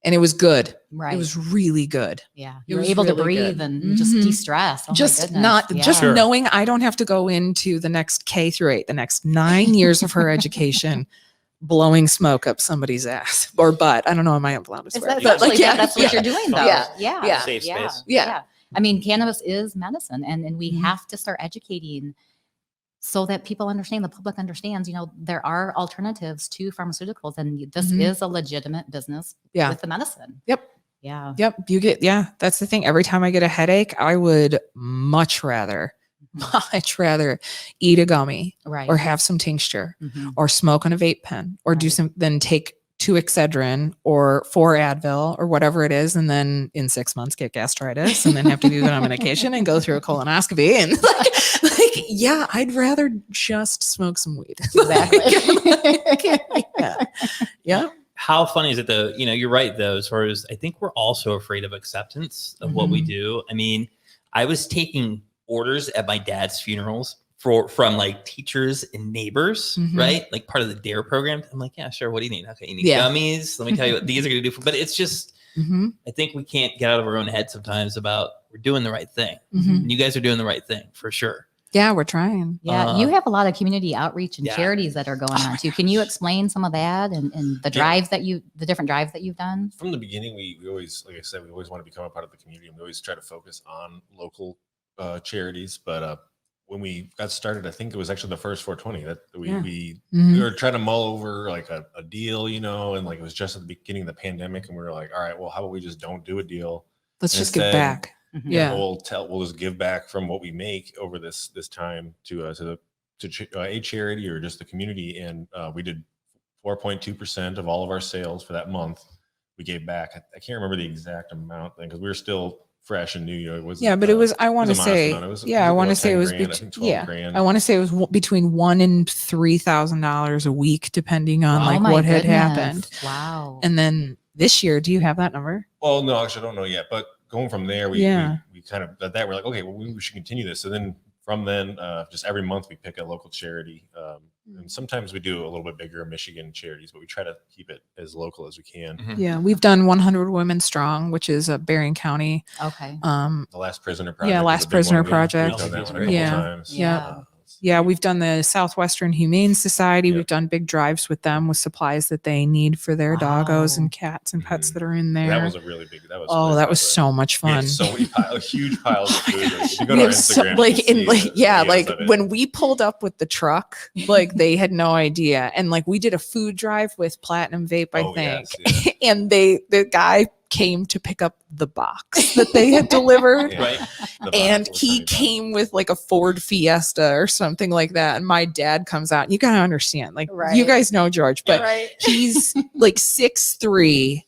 it was good. Right. It was really good. Yeah. You were able to breathe and just de-stress. Oh, just knowing I don't have to go into the next K through 8, the next 9 years of her education, blowing smoke up somebody's ass or butt. I don't know. Am I allowed to swear? That's what you're doing, though. Yeah. Safe space. Yeah. I mean, cannabis is medicine, and we have to start educating so that people understand, the public understands, there are alternatives to pharmaceuticals, and this is a legitimate business with the medicine. Yep. Yeah. Yep. That's the thing. Every time I get a headache, I would much rather eat a gummy Right. or have some tincture or smoke on a vape pen or do some, then take 2 Excedrin or 4 Advil or whatever it is. And then in 6 months get gastritis and then have to be on medication and go through a colonoscopy. And yeah, I'd rather just smoke some weed. Exactly. Yeah. How funny is it though? You're right though, as far as I think we're also afraid of acceptance of what we do. I mean, I was taking orders at my dad's funerals from like teachers and neighbors, right? Like part of the DARE program. I'm like, yeah, sure. What do you need? Okay, you need gummies. Let me tell you what these are going to do. But it's just, I think we can't get out of our own head sometimes about we're doing the right thing. And you guys are doing the right thing for sure. Yeah, we're trying. Yeah, you have a lot of community outreach and charities that are going on too. Can you explain some of that and the drives the different drives that you've done? From the beginning, we always, like I said, we always want to become a part of the community, and we always try to focus on local charities. But when we got started, I think it was actually the first 420 that we were trying to mull over like a deal, and like it was just at the beginning of the pandemic, and we were like, all right, well, how about we just don't do a deal? Let's just give back. Yeah, we'll just give back from what we make over this time to a charity or just the community, and we did 4.2% of all of our sales for that month. We gave back. I can't remember the exact amount then because we were still fresh and new. It was but it was. I want to say, I want to say it was grand. I want to say it was between $1,000 and $3,000 a week, depending on what had happened. Wow. And then this year, do you have that number? Well, no, actually, I don't know yet. But going from there, we kind of did that. We're like, okay, well, we should continue this. So then from then, just every month we pick a local charity. And sometimes we do a little bit bigger Michigan charities, but we try to keep it as local as we can. Yeah, we've done 100 Women Strong, which is a Berrien County. Okay. The Last Prisoner Project. Yeah, Last Prisoner Project. We've done that one a couple times. Yeah, we've done the Southwestern Humane Society. We've done big drives with them with supplies that they need for their doggos and cats and pets that are in there. That was a really big. That was that was so much fun. We had so many huge piles of food. If you go to our Instagram, when we pulled up with the truck, they had no idea, and we did a food drive with Platinum Vape, I think, and the guy came to pick up the box that they had delivered. And he came with a Ford Fiesta or something like that. And my dad comes out, and you gotta understand, you guys know George, but he's 6'3"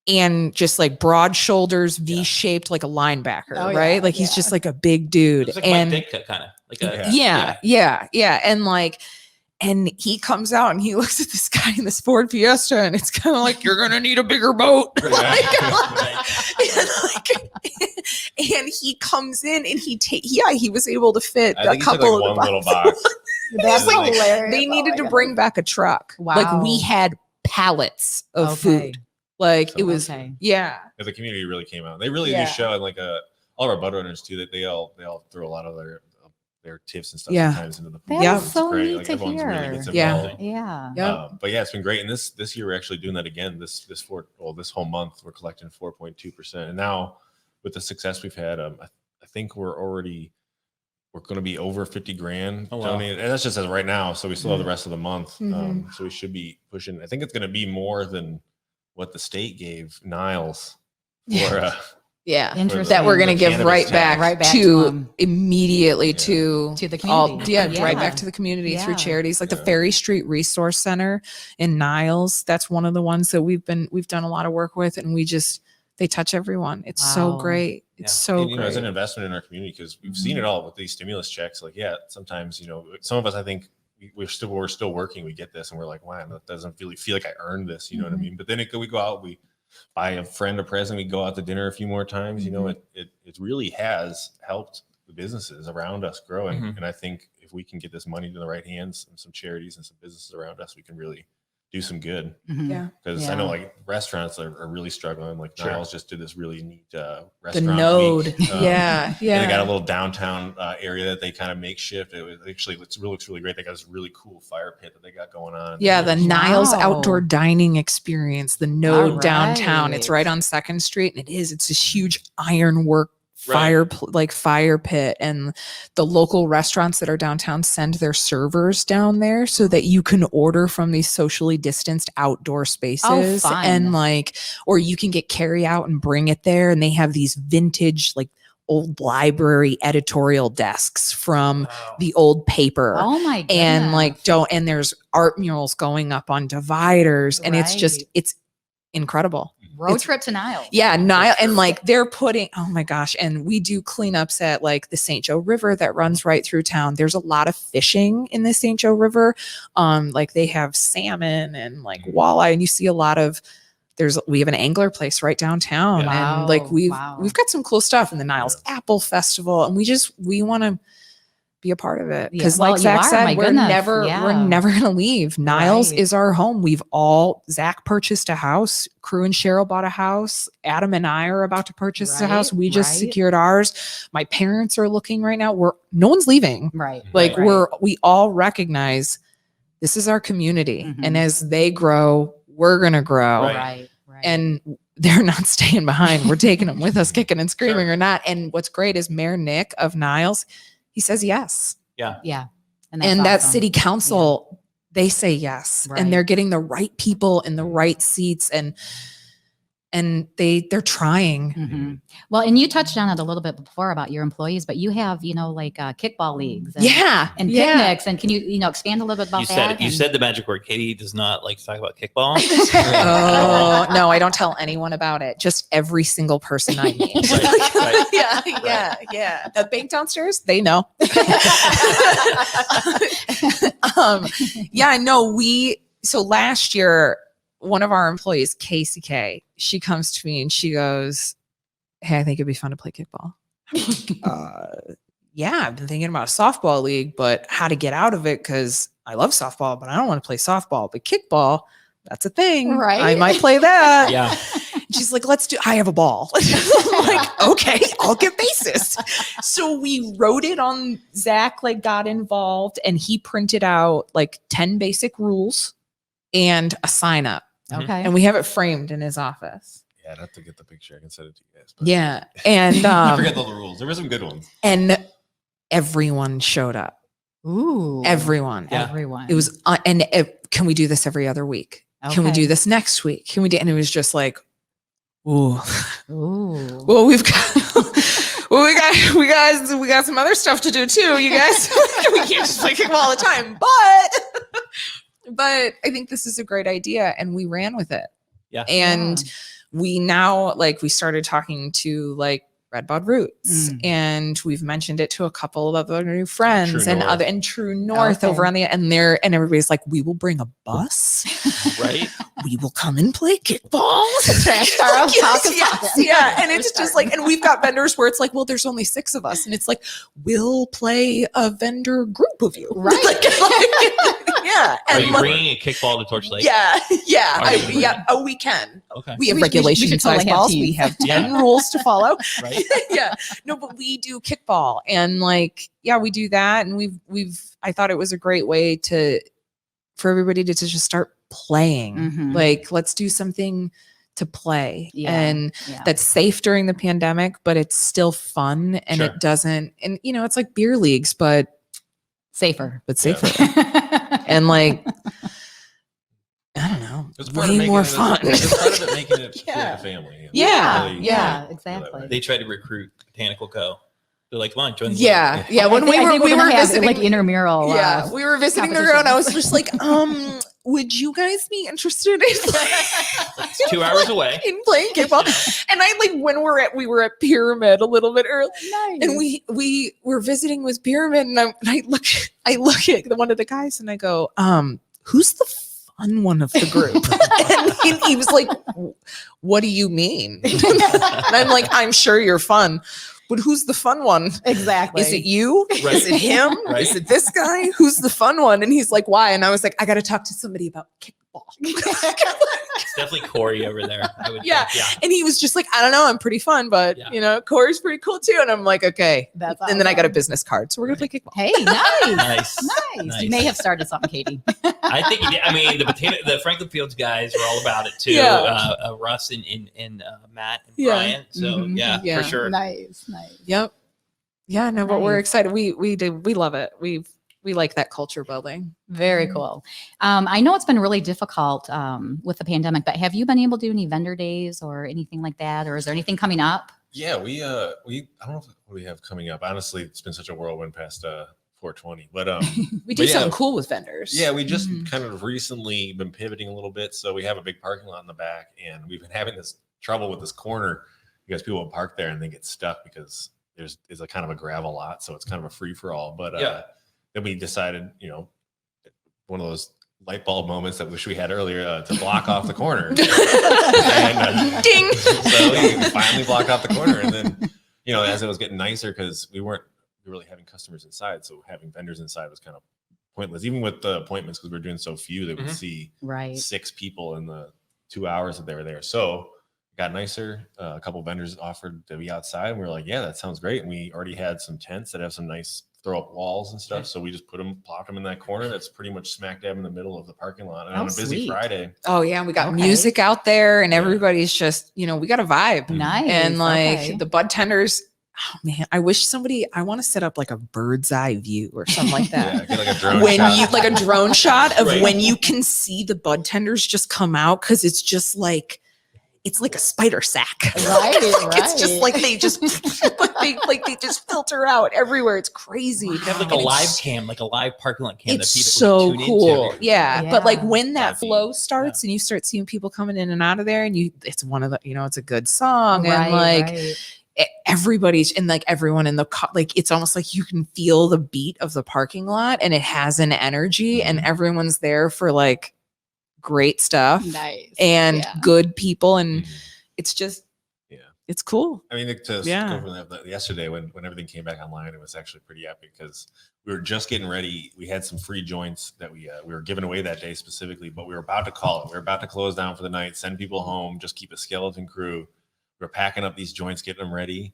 and just broad shoulders, V-shaped like a linebacker, right? He's just a big dude. It's and Mike Ditka, kind of and he comes out and he looks at this guy in this Ford Fiesta, and it's kind of like, you're going to need a bigger boat. And he comes in and he was able to fit a couple of one little box. That's hilarious. They needed to bring back a truck. Wow. We had pallets of food. It was, The community really came out. They really do show, and all of our butt owners too, that they all throw a lot of their tips and stuff sometimes into the food. That's so great. neat to hear. Really gets involved. But it's been great. And this year we're actually doing that again. This whole month we're collecting 4.2%. And now with the success we've had, I think we're going to be over 50 grand donated. And that's just as right now. So we still have the rest of the month. So we should be pushing. I think it's going to be more than what the state gave Niles for interesting. That we're going to give right back to immediately to the community. Right back to the community through charities like the Ferry Street Resource Center in Niles. That's one of the ones that we've done a lot of work with, and they touch everyone. It's so great. It's so great. As an investment in our community, because we've seen it all with these stimulus checks. Sometimes some of us, I think we're still working. We get this, and we're like, wow, that doesn't really feel like I earned this. You know what I mean? But then we go out, we buy a friend a present, we go out to dinner a few more times. It really has helped the businesses around us grow. And I think if we can get this money to the right hands and some charities and some businesses around us, we can really do some good. Because I know restaurants are really struggling. Niles just did this really neat restaurant. The Node. Week. And they got a little downtown area that they kind of makeshift. It looks really great. They got this really cool fire pit that they got going on. Yeah, the Niles outdoor dining experience, the Node downtown. It's right on 2nd Street, and it's this huge ironwork fire pit, and the local restaurants that are downtown send their servers down there so that you can order from these socially distanced outdoor spaces. fun. And like, or you can get carry out and bring it there. And they have these vintage, like old library editorial desks from the old paper. Oh my goodness. And like, and there's art murals going up on dividers, and it's just, it's incredible. Road trip to Niles. Yeah, Nile, and like they're putting, oh my gosh, and we do cleanups at like the St. Joe River that runs right through town. There's a lot of fishing in the St. Joe River. Like they have salmon and like walleye, and you see a lot of, we have an angler place right downtown. Wow. And like we've got some cool stuff in the Niles Apple Festival, and we want to be a part of it, because like Zach said, we're never gonna leave. Niles is our home. Zach purchased a house, Crew and Cheryl bought a house, Adam and I are about to purchase a house. We just secured ours. My parents are looking right now. No one's leaving. Like we all recognize this is our community, and as they grow, we're gonna grow. And they're not staying behind. We're taking them with us, kicking and screaming or not. And what's great is Mayor Nick of Niles, he says yes. Yeah. And that city council, they say yes. And they're getting the right people in the right seats, and they're trying. Well, and you touched on it a little bit before about your employees, but you have, like kickball leagues and picnics. And can you, expand a little bit about that? You said the magic word. Katie does not like to talk about kickball. Oh, no, I don't tell anyone about it. Just every single person I meet. Yeah. The bank downstairs, they know. So last year, one of our employees, Casey K, she comes to me and she goes, "Hey, I think it'd be fun to play kickball." Yeah, I've been thinking about a softball league, but how to get out of it, because I love softball, but I don't want to play softball. But kickball, that's a thing. I might play that. Yeah. She's like, I have a ball. I'm like, okay, I'll get bases. So we wrote it on, Zach got involved, and he printed out 10 basic rules and a sign up. Okay. And we have it framed in his office. Yeah, I'd have to get the picture. I can send it to you guys. Yeah. And I forget all the rules. There were some good ones. And everyone showed up. Ooh. Everyone. Yeah. Everyone. It was, can we do this every other week? Okay. Can we do this next week? Can we do? And it was just like, ooh. Well, we got some other stuff to do too, you guys. We can't just play kickball all the time. But I think this is a great idea, and we ran with it. Yeah. And we now we started talking to Red Bud Roots, and we've mentioned it to a couple of other new friends and True North over on and everybody's like, we will bring a bus, right? We will come and play kickball. Yeah. And it's just and we've got vendors where it's well, there's only 6 of us, and it's we'll play a vendor group of you, right? Yeah. Are you bringing a kickball to Torch Lake? Yeah. Oh, we can. Okay. We have regulation size balls. We have 10 rules to follow. Right. Yeah. No, but we do kickball, and we do that. And I thought it was a great way for everybody to just start playing. Let's do something to play and that's safe during the pandemic, but it's still fun, and it doesn't, and it's like beer leagues, but safer. And I don't know. It's way more fun. It's part of it making it feel like a family. Yeah, exactly. They tried to recruit Botanical Co. They're like, come on, join the league. Yeah. When we were visiting, intramural. We were visiting the ground. I was just would you guys be interested in it's 2 hours away in playing kickball? And when we were at Pyramid a little bit early, and we were visiting with Pyramid, and I look at one of the guys, and I go, who's the fun one of the group? And he was like, what do you mean? And I'm like, I'm sure you're fun, but who's the fun one? Exactly. Is it you? Right. Is it him? Right. Is it this guy? Who's the fun one? And he's like, why? And I was like, I got to talk to somebody about ball. It's definitely Corey over there. I would Yeah. think. Yeah. And he was just like, I don't know, I'm pretty fun, but Corey's pretty cool too. And I'm like, okay. That's And then I got a awesome. business card. So we're gonna play kickball. Hey, nice. Nice. Nice. You may have started something, Katie. I think the Franklin Fields guys were all about it too. Yeah. Russ and Matt and Yeah. Brian. So Mhm. Yeah. for sure. Nice. Yep. Yeah, no, but we're Nice. excited. We love it. We like that culture building. Very cool. I know it's been really difficult with the pandemic, but have you been able to do any vendor days or anything like that? Or is there anything coming up? Yeah, we I don't know what we have coming up. Honestly, it's been such a whirlwind past 420. But We But do yeah. something cool with vendors. yeah, we just Mhm. kind of recently been pivoting a little bit. So we have a big parking lot in the back, and we've been having this trouble with this corner because people will park there and they get stuck because there's a kind of a gravel lot, so it's kind of a free for all. But Yeah. then we decided, one of those light bulb moments that wish we had earlier to block off the corner. And, Ding. So we finally blocked off the corner, and then as it was getting nicer, because we weren't really having customers inside, so having vendors inside was kind of pointless. Even with the appointments, because we were doing so few, they would Mhm. see Right. 6 people in the 2 hours that they were there. So it got nicer. A couple of vendors offered to be outside, and we were like, yeah, that sounds great. And we already had some tents that have some nice throw up walls and stuff. Okay. So we just plopped them in that corner that's pretty much smack dab in the middle of the parking lot. And Oh, on a busy sweet. Friday, Oh yeah, we got Okay. music out there, and Yeah. everybody's just we got a vibe. Nice. And like Okay. the bud tenders. Oh man, I want to set up like a bird's eye view or something like that. yeah, get like a drone When shot. you like a drone shot of Right. when you can see the bud tenders just come out, because it's just like it's like a spider sack. Right, It's just right. like they just they just filter out everywhere. It's crazy. You have like a And live it's- cam, like a live parking lot cam. It's that people so can tune cool. Into. Yeah. But like Yeah. when that Live feed. flow starts and you start seeing people coming in and out of there, and it's one of the, it's a good song, and like right. everybody's and like everyone in the like it's almost like you can feel the beat of the parking lot, and it has an energy, and everyone's there for like great stuff Nice. and Yeah. good people, and Mhm. it's just Yeah. it's cool. I mean, to Yeah. go from that, yesterday when everything came back online, it was actually pretty epic because we were just getting ready. We had some free joints that we were giving away that day specifically, but we were about to call it. We were about to close down for the night, send people home, just keep a skeleton crew. We were packing up these joints, getting them ready.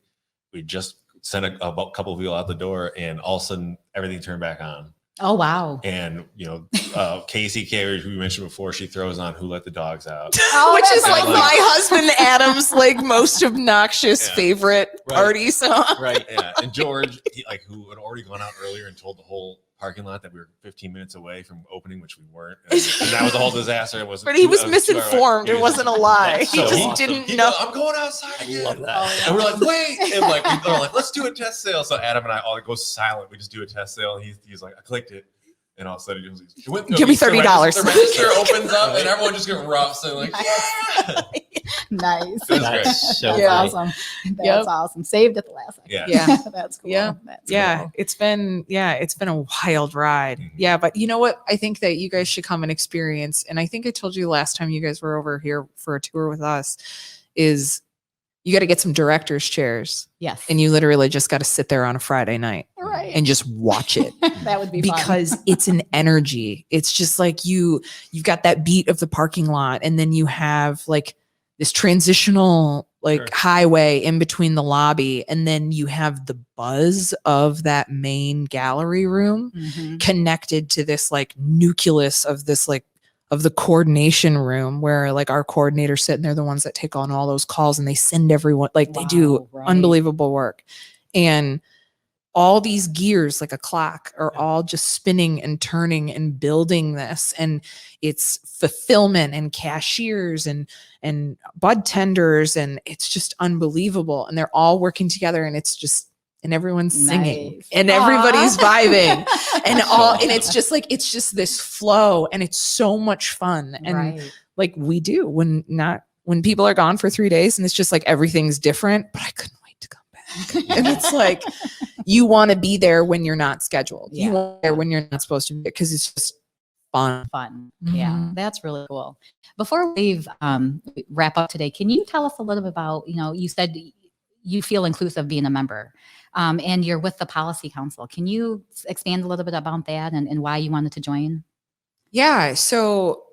We just sent a couple of people out the door, and all of a sudden everything turned back on. Oh, wow. And Casey Carey, who we mentioned before, she throws on "Who Let the Dogs Out." Oh, Which is that's like awesome. my husband Adam's like most obnoxious Yeah. favorite Right. party song. Right. Yeah, and George, who had already gone out earlier and told the whole parking lot that we were 15 minutes away from opening, which we weren't, and that was a whole disaster. It wasn't. But he was 2 hours. misinformed. He It wasn't a lie. That's He so just awesome. didn't He know. goes, I'm going outside I again. love that. Oh, yeah. And we're like, wait, and we're like, let's do a test sale. So Adam and I all go silent. We just do a test sale, and he's like, I clicked it. And all of a sudden, he goes, Give me $30. The register opens up, and everyone just gets rough. So like, yeah. Nice. It was That's great. so Yeah, funny. awesome. That's Yep. awesome. Saved at the last second. Yeah. Yeah. That's cool. Yeah. That's Yeah, cool. it's been a wild ride. Mhm. Yeah, but you know what? I think that you guys should come and experience. And I think I told you last time you guys were over here for a tour with us, is you got to get some director's chairs, Yes. and you literally just got to sit there on a Friday night right. and just watch it. that would be fun. Because it's an energy. It's just like you've got that beat of the parking lot, and then you have like this transitional like Sure. highway in between the lobby, and then you have the buzz of that main gallery room Mhm. connected to this like nucleus of this like of the coordination room, where like our coordinators sit and they're the ones that take on all those calls, and they send everyone, like they do Wow, right. unbelievable work. And all these gears like a clock are all just spinning and turning and building this, and it's fulfillment and cashiers and bud tenders, and it's just unbelievable, and they're all working together, and it's just, and everyone's singing Nice. and Aw. everybody's vibing and So all, and awesome. it's just like, it's just this flow, and it's so much fun. And right. like we do when people are gone for 3 days, and it's just like everything's different, but I couldn't wait to come back. And it's like, you want to be there when you're not scheduled. Yeah. You want to be there when you're not supposed to be, because it's just fun. Fun. Yeah, Mhm. that's really cool. Before we wrap up today, can you tell us a little bit about, you said you feel inclusive being a member, and you're with the policy council. Can you expand a little bit about that and why you wanted to join? Yeah. So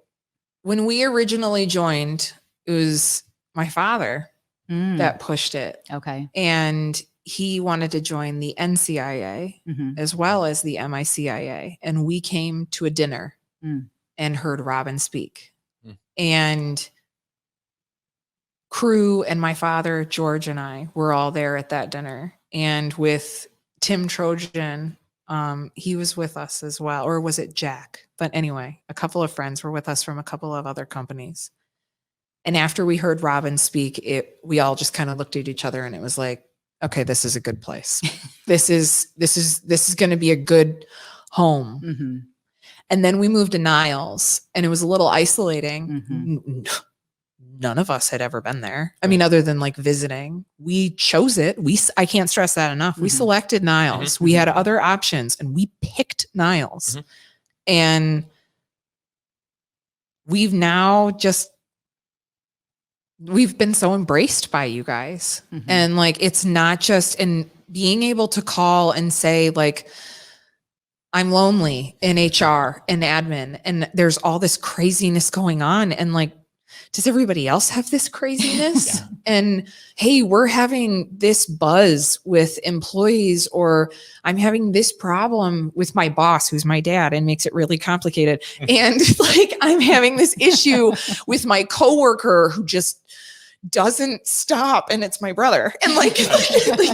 when we originally joined, it was my father that pushed it. Okay. And he wanted to join the NCIA as well as the MiCIA. And we came to a dinner and heard Robin speak. And crew and my father, George, and I were all there at that dinner. And with Tim Trojan, he was with us as well. Or was it Jack? But anyway, a couple of friends were with us from a couple of other companies. And after we heard Robin speak, we all just kind of looked at each other and it was like, okay, this is a good place. This is going to be a good home. And then we moved to Niles and it was a little isolating. None of us had ever been there. I mean, other than like visiting, we chose it. I can't stress that enough. We selected Niles. We had other options and we picked Niles. And we've now we've been so embraced by you guys. And like, it's not just in being able to call and say like, I'm lonely in HR and admin and there's all this craziness going on. And like, does everybody else have this craziness? And hey, we're having this buzz with employees, or I'm having this problem with my boss, who's my dad, and makes it really complicated. And like, I'm having this issue with my coworker who just doesn't stop, and it's my brother. And like,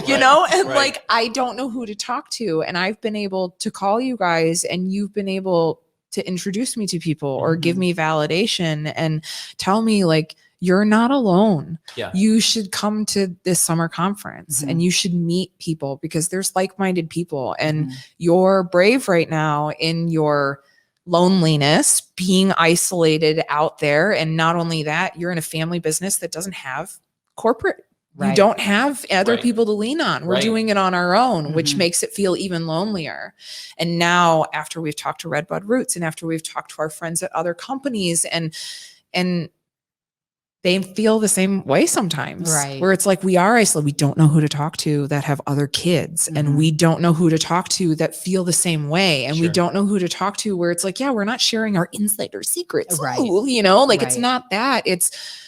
you know, and like, I don't know who to talk to. And I've been able to call you guys, and you've been able to introduce me to people or give me validation and tell me like, you're not alone. You should come to this summer conference and you should meet people because there's like-minded people, and you're brave right now in your loneliness, being isolated out there. And not only that, you're in a family business that doesn't have corporate. You don't have other people to lean on. We're doing it on our own, which makes it feel even lonelier. And now after we've talked to Redbud Roots and after we've talked to our friends at other companies, and they feel the same way sometimes, where it's like, we are isolated. We don't know who to talk to that have other kids, and we don't know who to talk to that feel the same way. And we don't know who to talk to where it's like, yeah, we're not sharing our insider secrets. Ooh, you know, like it's not that. It's,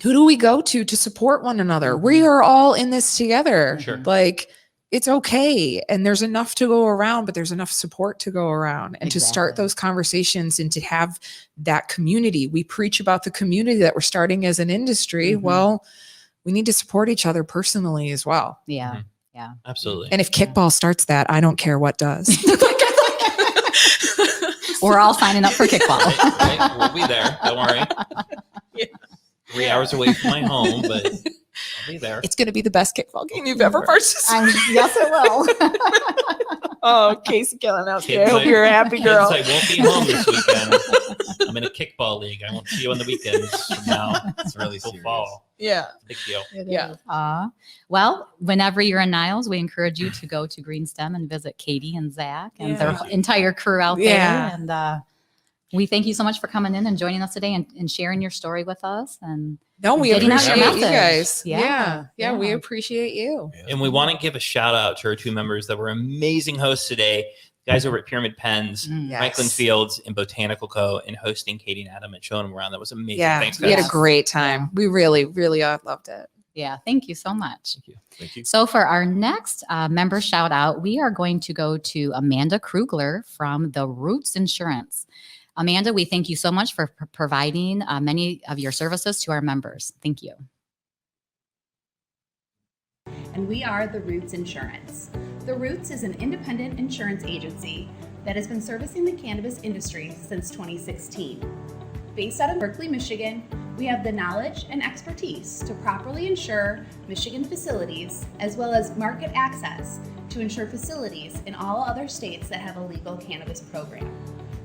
who do we go to support one another? We are all in this together. Like, it's okay. And there's enough to go around, but there's enough support to go around, and to start those conversations and to have that community. We preach about the community that we're starting as an industry. Well, we need to support each other personally as well. Yeah. Absolutely. And if kickball starts that, I don't care what does. We're all signing up for kickball. Right? We'll be there. Don't worry. 3 hours away from my home, but I'll be there. It's going to be the best kickball game you've ever participated. Yes, it will. Oh, Casey killing out there. I hope you're a happy girl. I won't be home this weekend. I'm in a kickball league. I won't see you on the weekends from now. It's really serious. Fall. Yeah. Big deal. Well, whenever you're in Niles, we encourage you to go to Green STEM and visit Katie and Zach and their entire crew out there. And we thank you so much for coming in and joining us today and sharing your story with us. And we appreciate you guys. Yeah, we appreciate you. And we want to give a shout out to our two members that were amazing hosts today. Guys over at Pyramid Pens, Franklin Fields, and Botanical Co. and hosting Katie and Adam and showing them around. That was amazing. Yeah, Thanks, guys. We had a great time. We really, really loved it. Yeah, thank you so much. Thank you. So for our next member shout out, we are going to go to Amanda Krugler from the Roots Insurance. Amanda, we thank you so much for providing many of your services to our members. Thank you. And we are the Roots Insurance. The Roots is an independent insurance agency that has been servicing the cannabis industry since 2016. Based out of Berkeley, Michigan, we have the knowledge and expertise to properly insure Michigan facilities, as well as market access to insure facilities in all other states that have a legal cannabis program.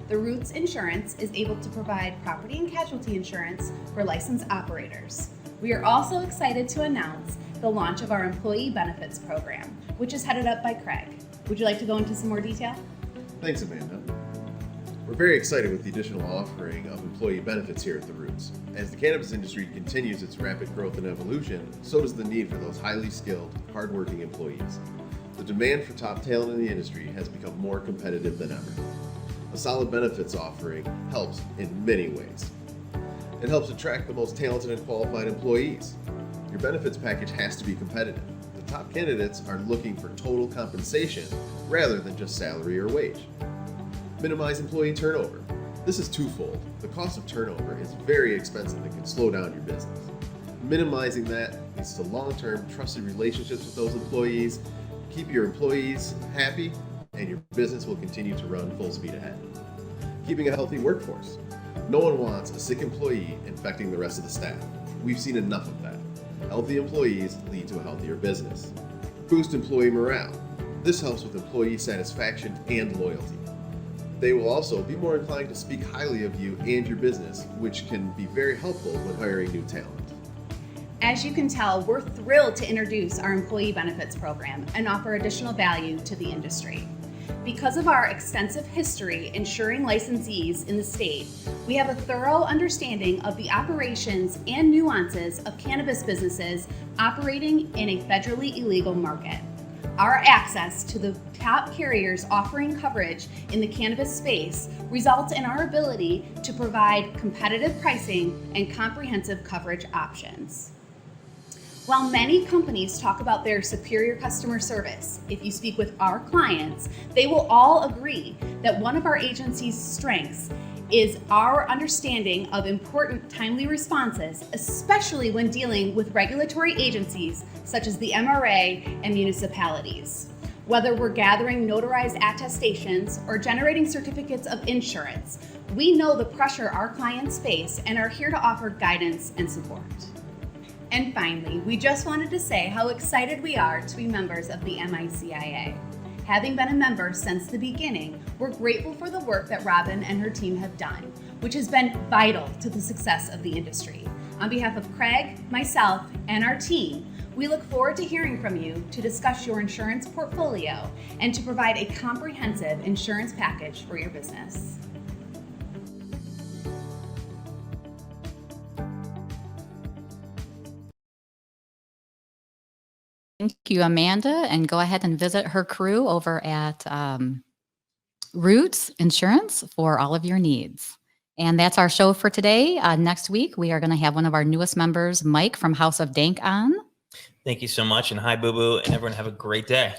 The Roots Insurance is able to provide property and casualty insurance for licensed operators. We are also excited to announce the launch of our employee benefits program, which is headed up by Craig. Would you like to go into some more detail? Thanks, Amanda. We're very excited with the additional offering of employee benefits here at the Roots. As the cannabis industry continues its rapid growth and evolution, so does the need for those highly skilled, hardworking employees. The demand for top talent in the industry has become more competitive than ever. A solid benefits offering helps in many ways. It helps attract the most talented and qualified employees. Your benefits package has to be competitive. The top candidates are looking for total compensation rather than just salary or wage. Minimize employee turnover. This is twofold. The cost of turnover is very expensive and can slow down your business. Minimizing that leads to long-term trusted relationships with those employees. Keep your employees happy and your business will continue to run full speed ahead. Keeping a healthy workforce. No one wants a sick employee infecting the rest of the staff. We've seen enough of that. Healthy employees lead to a healthier business. Boost employee morale. This helps with employee satisfaction and loyalty. They will also be more inclined to speak highly of you and your business, which can be very helpful when hiring new talent. As you can tell, we're thrilled to introduce our employee benefits program and offer additional value to the industry. Because of our extensive history insuring licensees in the state, we have a thorough understanding of the operations and nuances of cannabis businesses operating in a federally illegal market. Our access to the top carriers offering coverage in the cannabis space results in our ability to provide competitive pricing and comprehensive coverage options. While many companies talk about their superior customer service, if you speak with our clients, they will all agree that one of our agency's strengths is our understanding of important timely responses, especially when dealing with regulatory agencies such as the MRA and municipalities. Whether we're gathering notarized attestations or generating certificates of insurance, we know the pressure our clients face and are here to offer guidance and support. And finally, we just wanted to say how excited we are to be members of the MiCIA. Having been a member since the beginning, we're grateful for the work that Robin and her team have done, which has been vital to the success of the industry. On behalf of Craig, myself, and our team, we look forward to hearing from you to discuss your insurance portfolio and to provide a comprehensive insurance package for your business. Thank you, Amanda, and go ahead and visit her crew over at Roots Insurance for all of your needs. And that's our show for today. Next week, we are going to have one of our newest members, Mike from House of Dank, on. Thank you so much. And hi, Boo Boo, and everyone have a great day.